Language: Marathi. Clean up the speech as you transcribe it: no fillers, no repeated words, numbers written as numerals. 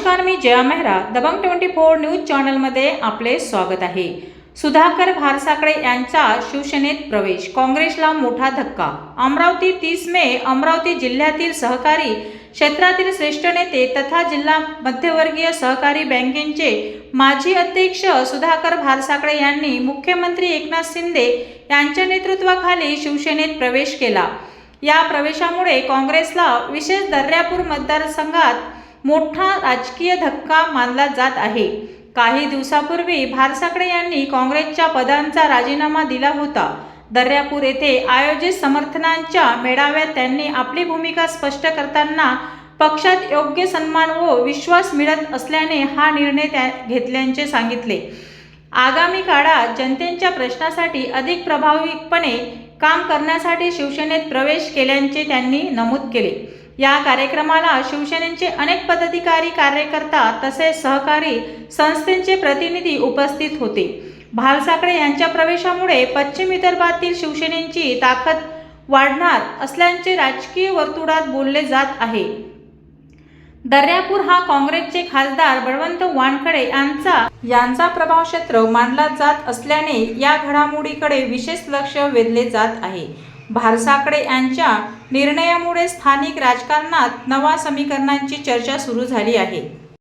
नमस्कार, मी जया मेहरा. दबंग 24 न्यूज चॅनलमध्ये आपले स्वागत आहे. सुधाकर भारसाकडे यांचा शिवसेनेत प्रवेश, काँग्रेसला मोठा धक्का. अमरावती 30 मे. अमरावती जिल्ह्यातील सहकारी क्षेत्रातील श्रेष्ठ नेते तथा जिल्हा मध्यमवर्गीय सहकारी बँकेचे माजी अध्यक्ष सुधाकर भारसाकडे यांनी मुख्यमंत्री एकनाथ शिंदे यांच्या नेतृत्वाखाली शिवसेनेत प्रवेश केला. या प्रवेशामुळे काँग्रेसला विशेष दर्यापूर मतदारसंघात मोठा राजकीय धक्का मानला जात आहे. काही दिवसापूर्वी भारसाकडे यांनी काँग्रेसच्या पदांचा राजीनामा दिला होता. दर्यापूर येथे आयोजित समर्थनांच्या मेळाव्यात त्यांनी आपली भूमिका स्पष्ट करताना पक्षात योग्य सन्मान व विश्वास मिळत असल्याने हा निर्णय घेतल्याचे सांगितले. आगामी काळात जनतेच्या प्रश्नासाठी अधिक प्रभावीपणे काम करण्यासाठी शिवसेनेत प्रवेश केल्याचे त्यांनी नमूद केले. या कार्यक्रमाला शिवसेनेचे अनेक पदाधिकारी, कार्यकर्ता तसेच सहकारी संस्थेचे प्रतिनिधी उपस्थित होते. भारसाकडे यांच्या प्रवेशामुळे पश्चिम विदर्भातील शिवसेनेची ताकद वाढणार असल्याचे राजकीय वर्तुळात बोलले जात आहे. दर्यापूर हा काँग्रेसचे खासदार बळवंत वानखडे यांचा प्रभाव क्षेत्र मानला जात असल्याने या घडामोडीकडे विशेष लक्ष वेधले जात आहे. भारसाकडे यांच्या निर्णयामुळे स्थानिक राजकारणात नवा समीकरणांची चर्चा सुरू झाली आहे.